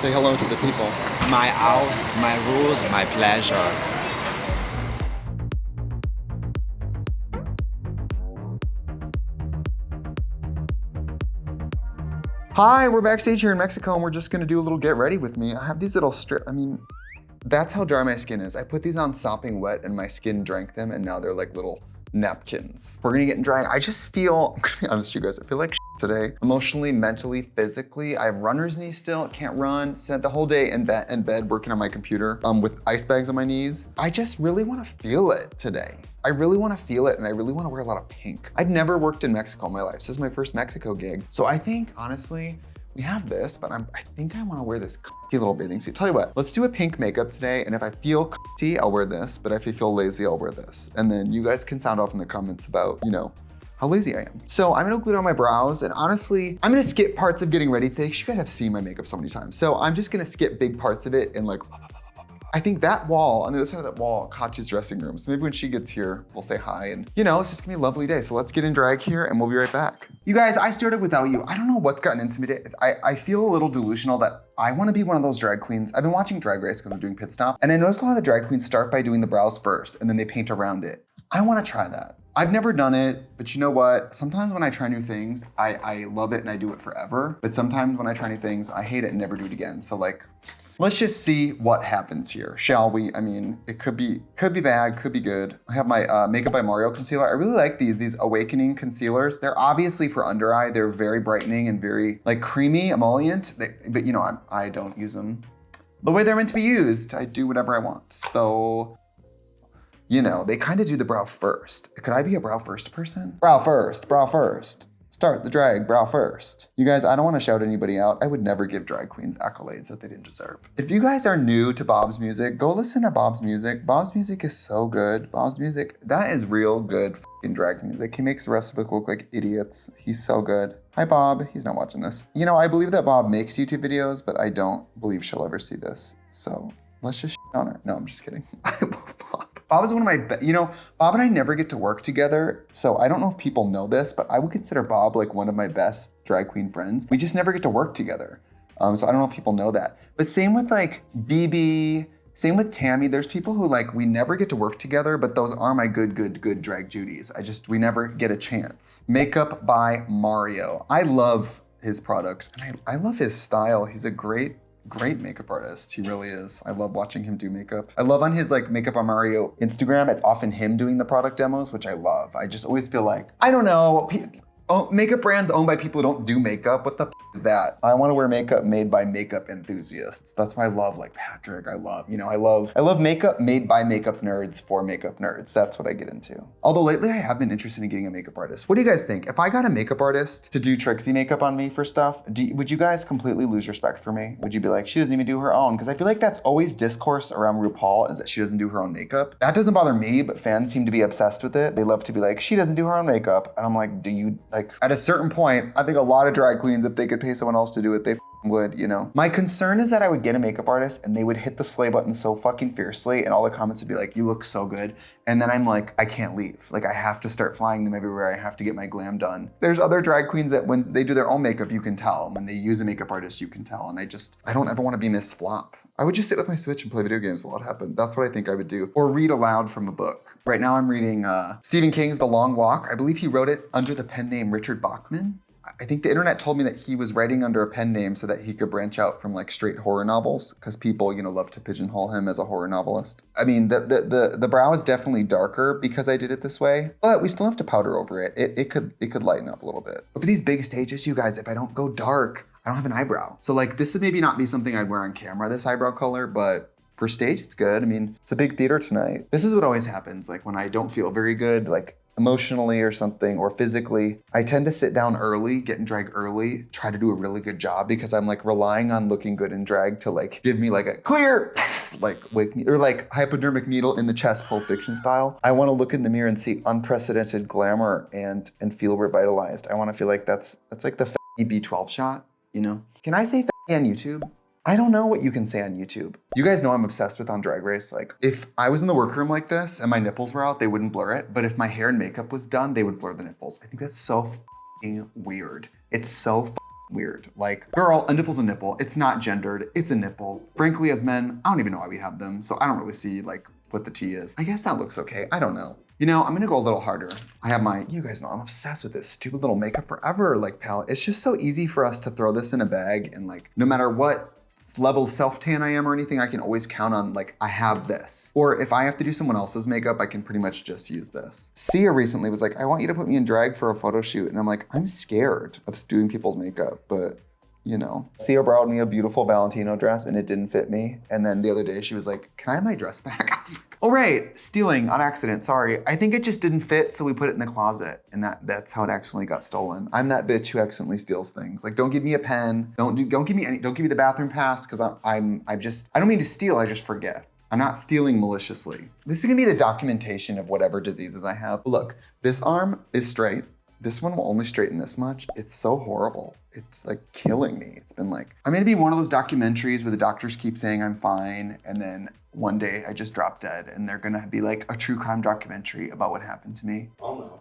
Say hello to the people. My house, my rules, my pleasure. Hi, we're backstage here in Mexico and we're just gonna do a little get ready with me. I have these little that's how dry my skin is. I put these on sopping wet and my skin drank them and now they're like little napkins. We're gonna get in dry. I just feel, I'm gonna be honest with you guys, I feel like today. Emotionally, mentally, physically. I have runner's knee still, can't run. Spent the whole day in bed working on my computer with ice bags on my knees. I just really wanna feel it today. I really wanna feel it and I really wanna wear a lot of pink. I've never worked in Mexico in my life. This is my first Mexico gig. So I think, honestly, we have this, but I think I wanna wear this cutty little bathing suit. Tell you what, let's do a pink makeup today, and if I feel cutty, I'll wear this, but if I feel lazy, I'll wear this. And then you guys can sound off in the comments about, you know, how lazy I am. So I'm gonna glue it on my brows, and honestly, I'm gonna skip parts of getting ready today, because you guys have seen my makeup so many times. So I'm just gonna skip big parts of it and like, I think that wall, on the other side of that wall, Katya's dressing room. So maybe when she gets here, we'll say hi and, you know, it's just gonna be a lovely day. So let's get in drag here and we'll be right back. You guys, I started without you. I don't know what's gotten into me today. I feel a little delusional that I wanna be one of those drag queens. I've been watching Drag Race because I'm doing pit stop. And I noticed a lot of the drag queens start by doing the brows first and then they paint around it. I wanna try that. I've never done it, but you know what? Sometimes when I try new things, I love it and I do it forever. But sometimes when I try new things, I hate it and never do it again. So like, let's just see what happens here, shall we? I mean, it could be bad, could be good. I have my Makeup by Mario concealer. I really like these Awakening concealers. They're obviously for under eye. They're very brightening and very like creamy, emollient. But you know, I don't use them the way they're meant to be used. I do whatever I want. So, you know, they kind of do the brow first. Could I be a brow first person? Brow first, brow first. Start the drag, brow first. You guys, I don't want to shout anybody out. I would never give drag queens accolades that they didn't deserve. If you guys are new to Bob's music, go listen to Bob's music. Bob's music is so good. Bob's music, that is real good fucking drag music. He makes the rest of us look like idiots. He's so good. Hi, Bob. He's not watching this. You know, I believe that Bob makes YouTube videos, but I don't believe she'll ever see this. So let's just shit on her. No, I'm just kidding. I love Bob. Bob is one of my, you know, Bob and I never get to work together. So I don't know if people know this, but I would consider Bob like one of my best drag queen friends. We just never get to work together. So I don't know if people know that. But same with like BB, same with Tammy. There's people who like, we never get to work together, but those are my good drag Judies. We never get a chance. Makeup by Mario. I love his products and I love his style. He's a great makeup artist. He really is. I love watching him do makeup. I love on his like Makeup on Mario Instagram, it's often him doing the product demos, which I love. I just always feel like, I don't know, makeup brands owned by people who don't do makeup. What the is that? I want to wear makeup made by makeup enthusiasts. That's why I love like Patrick. I love makeup made by makeup nerds for makeup nerds. That's what I get into. Although lately I have been interested in getting a makeup artist. What do you guys think? If I got a makeup artist to do Trixie makeup on me for stuff, would you guys completely lose respect for me? Would you be like, she doesn't even do her own? Because I feel like that's always discourse around RuPaul is that she doesn't do her own makeup. That doesn't bother me, but fans seem to be obsessed with it. They love to be like, she doesn't do her own makeup. And I'm like, do you like, at a certain point, I think a lot of drag queens, if they could pay someone else to do it, they would, you know? My concern is that I would get a makeup artist and they would hit the slay button so fucking fiercely and all the comments would be like, you look so good. And then I'm like, I can't leave. Like I have to start flying them everywhere. I have to get my glam done. There's other drag queens that when they do their own makeup, you can tell. When they use a makeup artist, you can tell. And I don't ever want to be Miss Flop. I would just sit with my Switch and play video games while it happened. That's what I think I would do. Or read aloud from a book. Right now I'm reading Stephen King's The Long Walk. I believe he wrote it under the pen name Richard Bachman. I think the internet told me that he was writing under a pen name so that he could branch out from like straight horror novels because people, you know, love to pigeonhole him as a horror novelist. I mean, the brow is definitely darker because I did it this way, but we still have to powder over it. It could lighten up a little bit. But for these big stages, you guys, if I don't go dark, I don't have an eyebrow. So like this would maybe not be something I'd wear on camera, this eyebrow color, but for stage, it's good. I mean, it's a big theater tonight. This is what always happens. Like when I don't feel very good, like emotionally or something, or physically, I tend to sit down early, get in drag early, try to do a really good job because I'm like relying on looking good in drag to like give me like a clear, like wake me, or like hypodermic needle in the chest, Pulp Fiction style. I want to look in the mirror and see unprecedented glamour and feel revitalized. I want to feel like that's like the B12 shot, you know? Can I say on YouTube? I don't know what you can say on YouTube. You guys know I'm obsessed with on Drag Race. Like if I was in the workroom like this and my nipples were out, they wouldn't blur it. But if my hair and makeup was done, they would blur the nipples. I think that's so weird. It's so weird. Like, girl, a nipple's a nipple. It's not gendered, it's a nipple. Frankly, as men, I don't even know why we have them, so I don't really see like what the T is. I guess that looks okay, I don't know. You know, I'm gonna go a little harder. I have my, you guys know I'm obsessed with this stupid little Makeup Forever like palette. It's just so easy for us to throw this in a bag and like, no matter what level of self-tan I am or anything, I can always count on like, I have this. Or if I have to do someone else's makeup, I can pretty much just use this. Sia recently was like, I want you to put me in drag for a photo shoot. And I'm like, I'm scared of doing people's makeup, but you know. Sia borrowed me a beautiful Valentino dress and it didn't fit me. And then the other day she was like, can I have my dress back? I was like, oh right, stealing on accident, sorry. I think it just didn't fit, so we put it in the closet. And that's how it accidentally got stolen. I'm that bitch who accidentally steals things. Like, don't give me a pen, don't give me the bathroom pass, because I don't mean to steal, I just forget. I'm not stealing maliciously. This is gonna be the documentation of whatever diseases I have. Look, this arm is straight. This one will only straighten this much. It's so horrible. It's like killing me. It's been like, I'm gonna be one of those documentaries where the doctors keep saying I'm fine, and then one day I just drop dead, and they're gonna be like a true crime documentary about what happened to me. I'll know.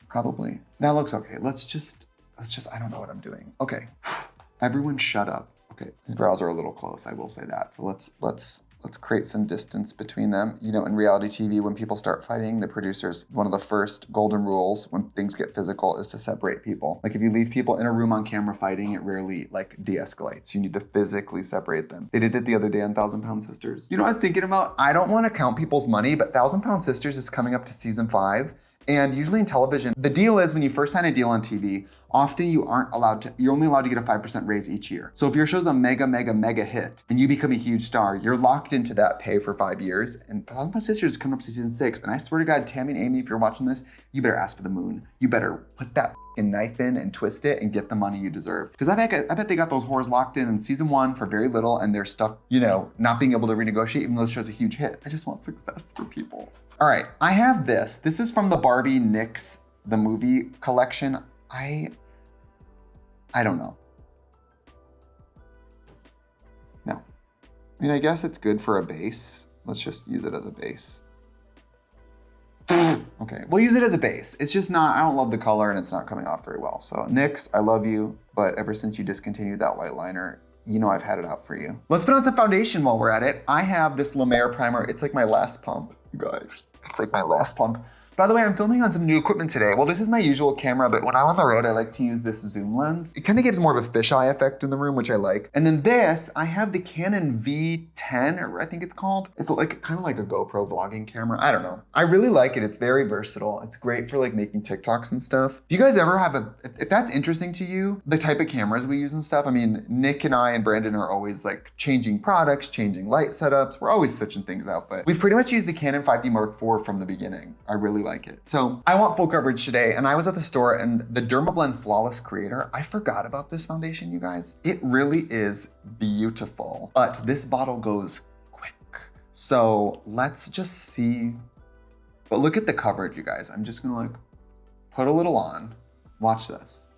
Probably. That looks okay. Let's just, I don't know what I'm doing. Okay, everyone shut up. Okay, his brows are a little close, I will say that. So let's create some distance between them. You know, in reality TV, when people start fighting, the producers, one of the first golden rules when things get physical is to separate people. Like if you leave people in a room on camera fighting, it rarely like de-escalates. You need to physically separate them. They did it the other day on 1,000 Pound Sisters. You know what I was thinking about? I don't want to count people's money, but 1,000 Pound Sisters is coming up to season 5. And usually in television, the deal is when you first sign a deal on TV, often you're only allowed to get a 5% raise each year. So if your show's a mega hit and you become a huge star, you're locked into that pay for 5 years. And 1,000 Pound Sisters is coming up to season 6. And I swear to God, Tammy and Amy, if you're watching this, you better ask for the moon. You better put that knife in and twist it and get the money you deserve. Because I bet they got those whores locked in season 1 for very little and they're stuck, you know, not being able to renegotiate even though the show's a huge hit. I just want success for people. All right, I have this. This is from the Barbie Nyx, the movie collection. I don't know. No. I mean, I guess it's good for a base. Let's just use it as a base. Okay, we'll use it as a base. It's just not, I don't love the color and it's not coming off very well. So Nyx, I love you, but ever since you discontinued that white liner, you know I've had it out for you. Let's put on some foundation while we're at it. I have this La Mer primer. It's like my last pump, you guys. It's like my last pump. By the way, I'm filming on some new equipment today. Well, this is my usual camera, but when I'm on the road, I like to use this zoom lens. It kind of gives more of a fisheye effect in the room, which I like. And then this, I have the Canon V10, or I think it's called. It's like kind of like a GoPro vlogging camera. I don't know. I really like it. It's very versatile. It's great for like making TikToks and stuff. If you guys ever have if that's interesting to you, the type of cameras we use and stuff, I mean, Nick and I and Brandon are always like changing products, changing light setups. We're always switching things out, but we've pretty much used the Canon 5D Mark IV from the beginning. I really like it. So I want full coverage today, and I was at the store and the Dermablend Flawless Creator, I forgot about this foundation, you guys. It really is beautiful, but this bottle goes quick. So let's just see. But look at the coverage, you guys. I'm just gonna like put a little on. Watch this.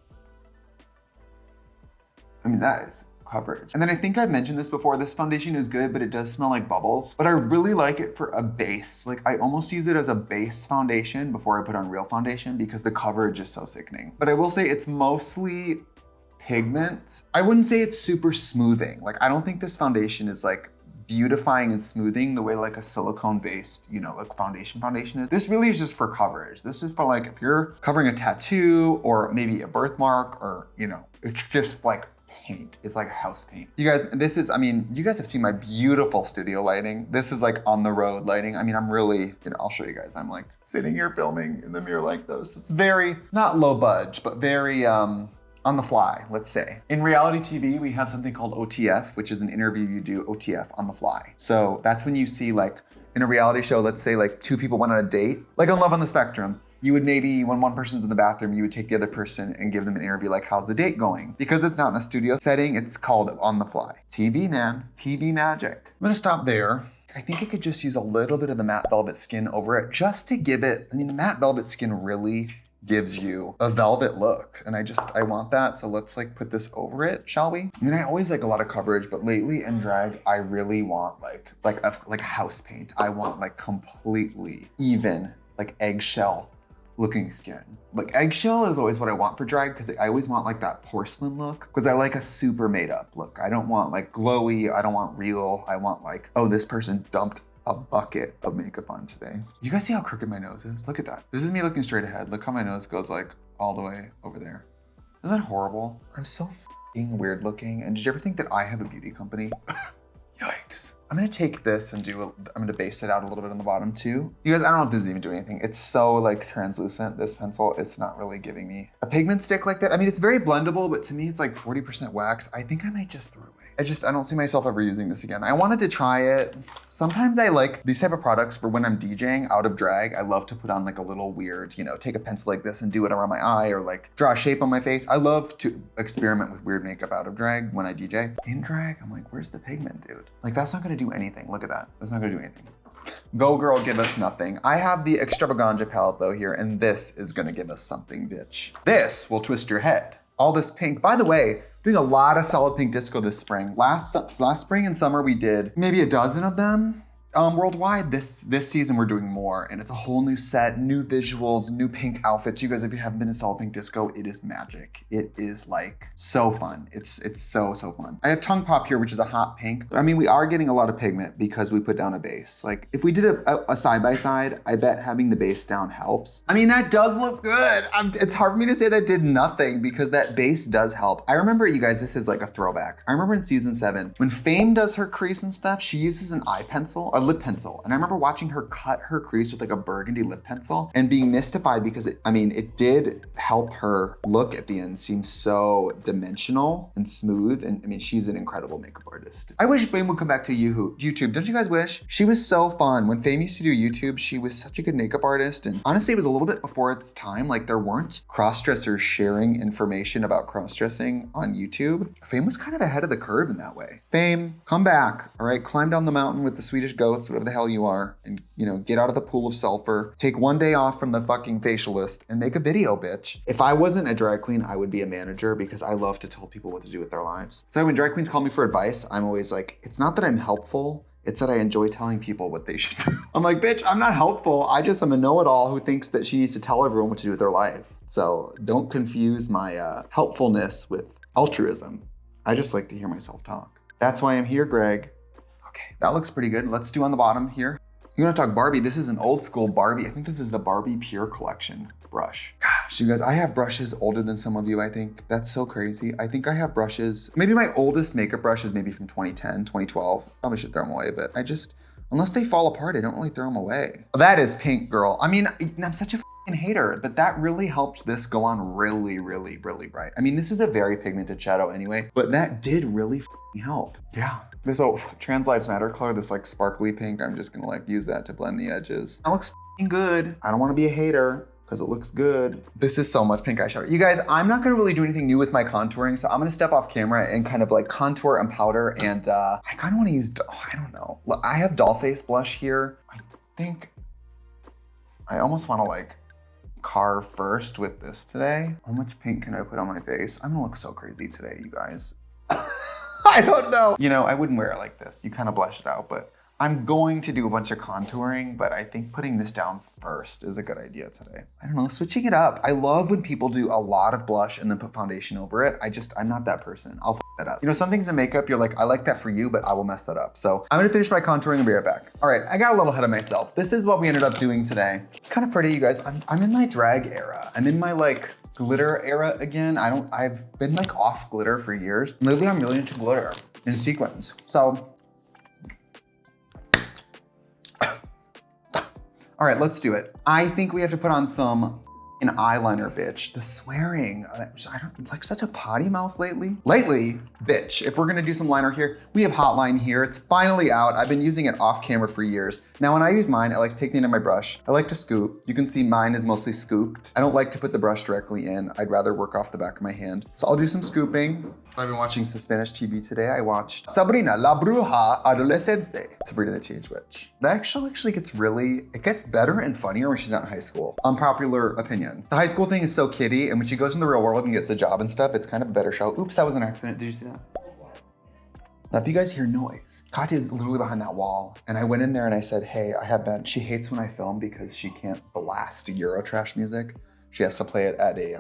I mean, that is coverage. And then I think I've mentioned this before, this foundation is good, but it does smell like bubbles. But I really like it for a base. Like I almost use it as a base foundation before I put on real foundation because the coverage is so sickening. But I will say it's mostly pigment. I wouldn't say it's super smoothing. Like I don't think this foundation is like beautifying and smoothing the way like a silicone based, you know, like foundation is. This really is just for coverage. This is for like if you're covering a tattoo or maybe a birthmark or, you know, it's just like paint. It's like house paint. You guys, this is, I mean, you guys have seen my beautiful studio lighting. This is like on the road lighting. I mean, I'm really, you know, I'll show you guys. I'm like sitting here filming in the mirror like this. It's very, not low budge, but very on the fly, let's say. In reality TV, we have something called OTF, which is an interview you do OTF on the fly. So that's when you see like, in a reality show, let's say like 2 people went on a date, like on Love on the Spectrum. You would maybe, when one person's in the bathroom, you would take the other person and give them an interview like, how's the date going? Because it's not in a studio setting, it's called on the fly. TV, man, TV magic. I'm gonna stop there. I think I could just use a little bit of the matte velvet skin over it just to give it, I mean, the matte velvet skin really gives you a velvet look. And I want that. So let's like put this over it, shall we? I mean, I always like a lot of coverage, but lately in drag, I really want like house paint. I want like completely even, like eggshell looking skin. Like eggshell is always what I want for drag because I always want like that porcelain look because I like a super made up look. I don't want like glowy, I don't want real. I want like, oh, this person dumped a bucket of makeup on today. You guys see how crooked my nose is? Look at that. This is me looking straight ahead. Look how my nose goes like all the way over there. Isn't that horrible? I'm so f***ing weird looking. And did you ever think that I have a beauty company? Yikes. I'm gonna take this and I'm gonna base it out a little bit on the bottom too. You guys, I don't know if this is even doing anything. It's so like translucent, this pencil. It's not really giving me a pigment stick like that. I mean, it's very blendable, but to me, it's like 40% wax. I think I might just throw it away. I don't see myself ever using this again. I wanted to try it. Sometimes I like these type of products for when I'm DJing out of drag. I love to put on like a little weird, you know, take a pencil like this and do it around my eye or like draw a shape on my face. I love to experiment with weird makeup out of drag when I DJ. In drag, I'm like, where's the pigment, dude? Like that's not gonna do anything. Look at that. That's not gonna do anything. Go girl, give us nothing. I have the extravaganza palette though here, and this is gonna give us something, bitch. This will twist your head. All this pink. By the way, doing a lot of solid pink disco this spring. Last spring and summer we did maybe a dozen of them. Worldwide, this season we're doing more, and it's a whole new set, new visuals, new pink outfits. You guys, if you haven't been to solid pink disco, it is magic. It is like so fun. It's so fun. I have tongue pop here, which is a hot pink. I mean, we are getting a lot of pigment because we put down a base. Like if we did a side by side, I bet having the base down helps. I mean, that does look good. It's hard for me to say that did nothing because that base does help. I remember, you guys, this is like a throwback. I remember in season 7 when Fame does her crease and stuff, she uses an eye pencil, a lip pencil. And I remember watching her cut her crease with like a burgundy lip pencil and being mystified because it did help her look at the end seem so dimensional and smooth. And I mean, she's an incredible makeup artist. I wish Fame would come back to YouTube. Don't you guys wish? She was so fun. When Fame used to do YouTube, she was such a good makeup artist. And honestly, it was a little bit before its time. Like there weren't cross-dressers sharing information about cross-dressing on YouTube. Fame was kind of ahead of the curve in that way. Fame, come back, all right? Climb down the mountain with the Swedish goats, whatever the hell you are, and you know, get out of the pool of sulfur, take one day off from the fucking facialist and make a video, bitch. If I wasn't a drag queen, I would be a manager because I love to tell people what to do with their lives. So when drag queens call me for advice, I'm always like, it's not that I'm helpful, it's that I enjoy telling people what they should do. I'm like, bitch, I'm not helpful. I just am a know-it-all who thinks that she needs to tell everyone what to do with their life. So don't confuse my helpfulness with altruism. I just like to hear myself talk. That's why I'm here, Greg. Okay, that looks pretty good. Let's do on the bottom here. You're gonna talk Barbie. This is an old school Barbie. I think this is the Barbie Pure Collection brush. Gosh, you guys, I have brushes older than some of you, I think. That's so crazy. I think I have brushes, maybe my oldest makeup brush is maybe from 2010, 2012. Probably should throw them away, but I just, unless they fall apart, I don't really throw them away. That is pink, girl. I mean, I'm such a hater, but that really helped this go on really bright. I mean, this is a very pigmented shadow anyway, but that did really help. Yeah. This Trans Lives Matter color, this like sparkly pink, I'm just gonna like use that to blend the edges. That looks good. I don't wanna be a hater because it looks good. This is so much pink eyeshadow. You guys, I'm not gonna really do anything new with my contouring, so I'm gonna step off camera and kind of like contour and powder, and I kind of wanna use, I don't know. I have Dollface blush here. I think I almost wanna like carve first with this today. How much pink can I put on my face? I'm gonna look so crazy today, you guys. I don't know. You know, I wouldn't wear it like this. You kind of blush it out, but I'm going to do a bunch of contouring, but I think putting this down first is a good idea today. I don't know, switching it up. I love when people do a lot of blush and then put foundation over it. I'm not that person. I'll f that up. You know, some things in makeup, you're like, I like that for you, but I will mess that up. So I'm gonna finish my contouring and be right back. All right, I got a little ahead of myself. This is what we ended up doing today. It's kind of pretty, you guys. I'm in my drag era. I'm in my like glitter era again. I've been like off glitter for years. Lately, I'm really into glitter and sequins. So, all right, let's do it. I think we have to put on some eyeliner, bitch. The swearing, I don't like such a potty mouth lately. Lately, bitch, if we're gonna do some liner here, we have Hotline here. It's finally out. I've been using it off camera for years. Now, when I use mine, I like to take the end of my brush. I like to scoop. You can see mine is mostly scooped. I don't like to put the brush directly in. I'd rather work off the back of my hand. So I'll do some scooping. I've been watching some Spanish TV today. I watched Sabrina, La Bruja Adolescente. Sabrina the Teenage Witch. That show actually it gets better and funnier when she's not in high school. Unpopular opinion. The high school thing is so kiddie, and when she goes in the real world and gets a job and stuff, it's kind of a better show. Oops, that was an accident. Did you see that? Now, if you guys hear noise, Katya is literally behind that wall. And I went in there and I said, hey, I have been, she hates when I film because she can't blast Eurotrash music. She has to play it at a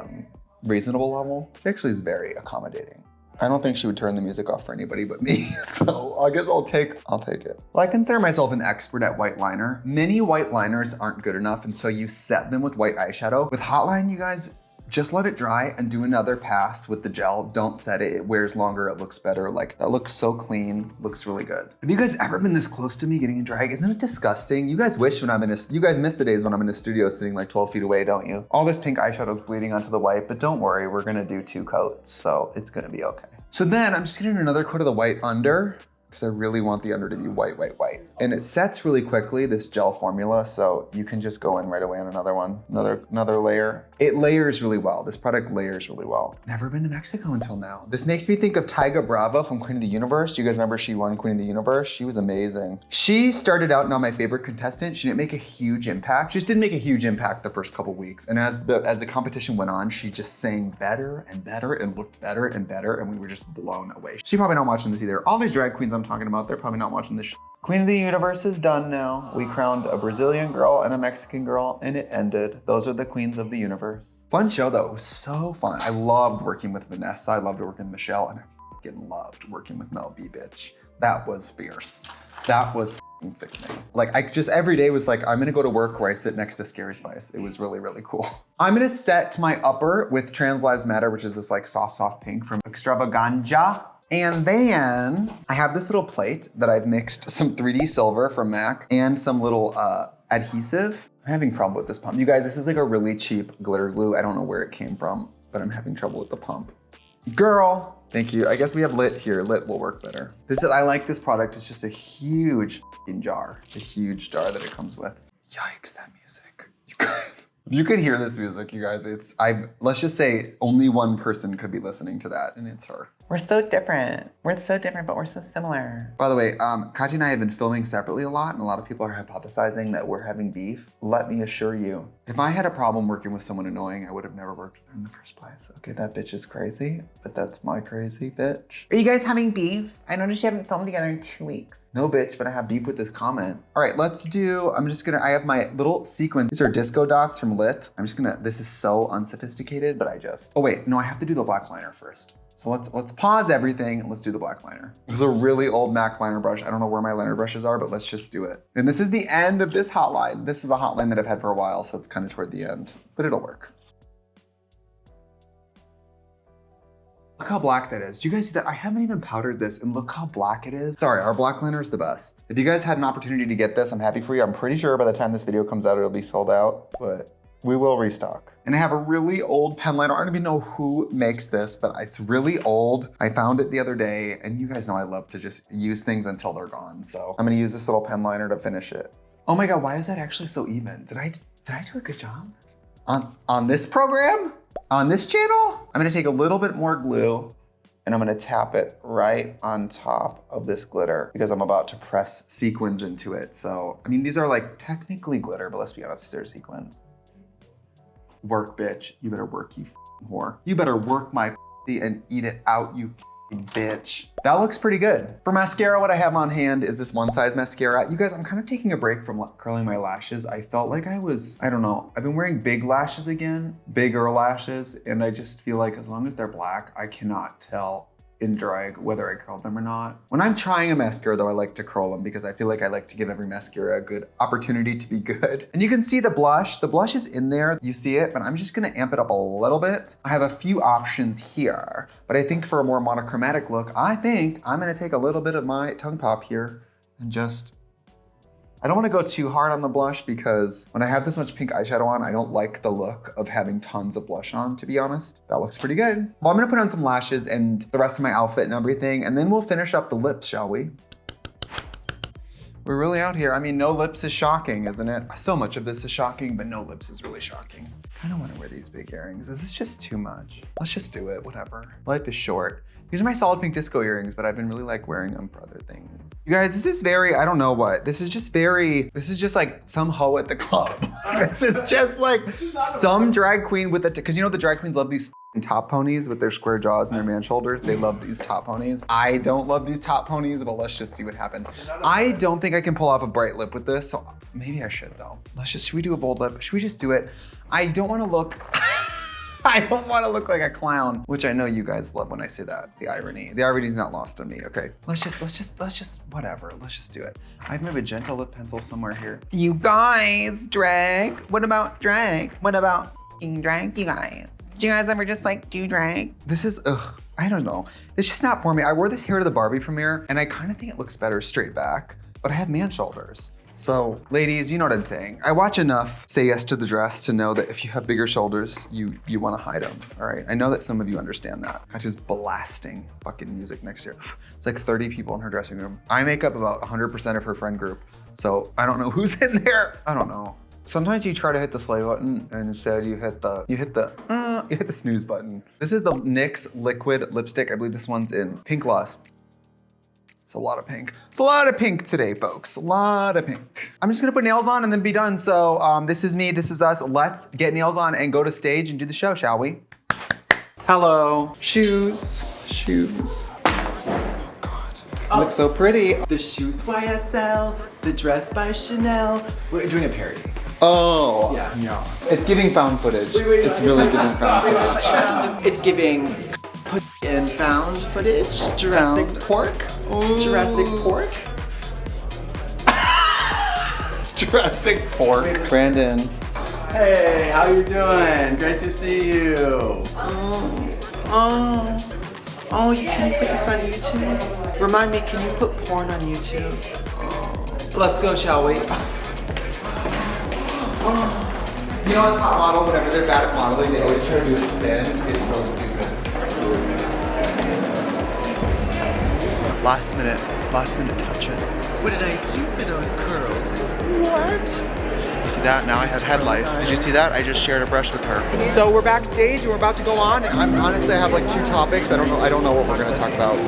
reasonable level. She actually is very accommodating. I don't think she would turn the music off for anybody but me. So I guess I'll take it. Well, I consider myself an expert at white liner. Many white liners aren't good enough. And so you set them with white eyeshadow. With Hotline, you guys, just let it dry and do another pass with the gel. Don't set it, it wears longer, it looks better. Like that looks so clean, looks really good. Have you guys ever been this close to me getting in drag? Isn't it disgusting? You guys wish when you guys miss the days when I'm in the studio sitting like 12 feet away, don't you? All this pink eyeshadow is bleeding onto the white, but don't worry, we're gonna do 2 coats, so it's gonna be okay. So then I'm just gonna do another coat of the white under, because I really want the under to be white, white, white. And it sets really quickly, this gel formula, so you can just go in right away on another one, another layer. It layers really well. This product layers really well. Never been to Mexico until now. This makes me think of Tyga Brava from Queen of the Universe. Do you guys remember she won Queen of the Universe? She was amazing. She started out not my favorite contestant. She didn't make a huge impact. She just didn't make a huge impact the first couple weeks. And as the competition went on, she just sang better and better and looked better and better, and we were just blown away. She's probably not watching this either. All these drag queens I'm talking about, they're probably not watching this. Queen of the Universe is done now. We crowned a Brazilian girl and a Mexican girl, and it ended. Those are the queens of the universe. Fun show though, it was so fun. I loved working with Vanessa, I loved working with Michelle, and I fucking loved working with Mel B, bitch. That was fierce. That was fucking sickening. Like I just every day was like, I'm gonna go to work where I sit next to Scary Spice. It was really, really cool. I'm gonna set my upper with Trans Lives Matter, which is this like soft pink from Extravaganza. And then I have this little plate that I've mixed some 3D silver from MAC and some little adhesive. I'm having trouble with this pump. You guys, this is like a really cheap glitter glue. I don't know where it came from, but I'm having trouble with the pump. Girl, thank you. I guess we have lit here. Lit will work better. I like this product. It's just a huge fucking jar. It's a huge jar that it comes with. Yikes, that music. You guys. If you could hear this music, you guys, let's just say only one person could be listening to that, and it's her. We're so different. We're so different, but we're so similar. By the way, Katya and I have been filming separately a lot, and a lot of people are hypothesizing that we're having beef. Let me assure you, if I had a problem working with someone annoying, I would have never worked with her in the first place. Okay, that bitch is crazy, but that's my crazy bitch. Are you guys having beef? I noticed you haven't filmed together in 2 weeks. No, bitch, but I have beef with this comment. All right, I have my little sequins. These are disco dots from Lit. This is so unsophisticated, but oh wait, no, I have to do the black liner first. So let's pause everything and let's do the black liner. This is a really old MAC liner brush. I don't know where my liner brushes are, but let's just do it. And this is the end of this hotline. This is a hotline that I've had for a while, so it's kind of toward the end, but it'll work. Look how black that is. Do you guys see that? I haven't even powdered this, and look how black it is. Sorry, our black liner is the best. If you guys had an opportunity to get this, I'm happy for you. I'm pretty sure by the time this video comes out, it'll be sold out, but we will restock. And I have a really old pen liner. I don't even know who makes this, but it's really old. I found it the other day, and you guys know I love to just use things until they're gone. So I'm gonna use this little pen liner to finish it. Oh my God, why is that actually so even? Did I do a good job? On this program? On this channel? I'm gonna take a little bit more glue and I'm gonna tap it right on top of this glitter because I'm about to press sequins into it. So, I mean, these are like technically glitter, but let's be honest, these are sequins. Work, bitch. You better work, you f***ing whore. You better work my and eat it out, you f***ing bitch. That looks pretty good. For mascara, what I have on hand is this one size mascara. You guys, I'm kind of taking a break from curling my lashes. I felt like I don't know. I've been wearing big lashes again, bigger lashes, and I just feel like as long as they're black, I cannot tell in drag whether I curled them or not. When I'm trying a mascara though, I like to curl them because I feel like I like to give every mascara a good opportunity to be good. And you can see the blush. The blush is in there, you see it, but I'm just gonna amp it up a little bit. I have a few options here, but I think for a more monochromatic look, I think I'm gonna take a little bit of my tongue pop here and I don't wanna go too hard on the blush because when I have this much pink eyeshadow on, I don't like the look of having tons of blush on, to be honest. That looks pretty good. Well, I'm gonna put on some lashes and the rest of my outfit and everything, and then we'll finish up the lips, shall we? We're really out here. I mean, no lips is shocking, isn't it? So much of this is shocking, but no lips is really shocking. I don't want to wear these big earrings. This is just too much. Let's just do it, whatever. Life is short. These are my solid pink disco earrings, but I've been really like wearing them for other things. You guys, this is very, I don't know what. This is just like some hoe at the club. This is just like some drag queen with because you know the drag queens love these top ponies with their square jaws and their man shoulders. They love these top ponies. I don't love these top ponies, but let's just see what happens. I don't think I can pull off a bright lip with this, so maybe I should though. Should we do a bold lip? Should we just do it? I don't want to look, I don't want to look like a clown, which I know you guys love when I say that. The irony's not lost on me, okay? Let's just, whatever, let's just do it. I have my magenta lip pencil somewhere here. You guys, drag. What about drag? What about drag, you guys? Do you guys ever just like do drag? This is, I don't know. It's just not for me. I wore this here to the Barbie premiere and I kind of think it looks better straight back, but I have man shoulders. So ladies, you know what I'm saying. I watch enough Say Yes to the Dress to know that if you have bigger shoulders, you want to hide them, all right? I know that some of you understand that. I'm just blasting fucking music next year. It's like 30 people in her dressing room. I make up about 100% of her friend group. So I don't know who's in there. I don't know. Sometimes you try to hit the slay button and instead you hit the snooze button. This is the NYX liquid lipstick. I believe this one's in Pink Lust. It's a lot of pink. It's a lot of pink today, folks. A lot of pink. I'm just gonna put nails on and then be done. So this is me, this is us. Let's get nails on and go to stage and do the show, shall we? Hello. Shoes. Oh God. You look so pretty. The shoes YSL, the dress by Chanel. We're doing a parody. Oh. Yeah. It's giving found footage. It's really giving found footage. It's giving put in found footage. Jurassic pork. Ooh. Jurassic pork. Jurassic pork. Brandon. Hey, how you doing? Great to see you. Oh, you can put this on YouTube? Remind me, can you put porn on YouTube? Let's go, shall we? You know, it's Hot Model, whenever they're bad at modeling, they always try to do a spin. It's so stupid. Last minute touches. What did I do for those curls? What? You see that? Now I have headlights. Did you see that? I just shared a brush with her. So we're backstage and we're about to go on. I have like 2 topics. I don't know what we're gonna talk about.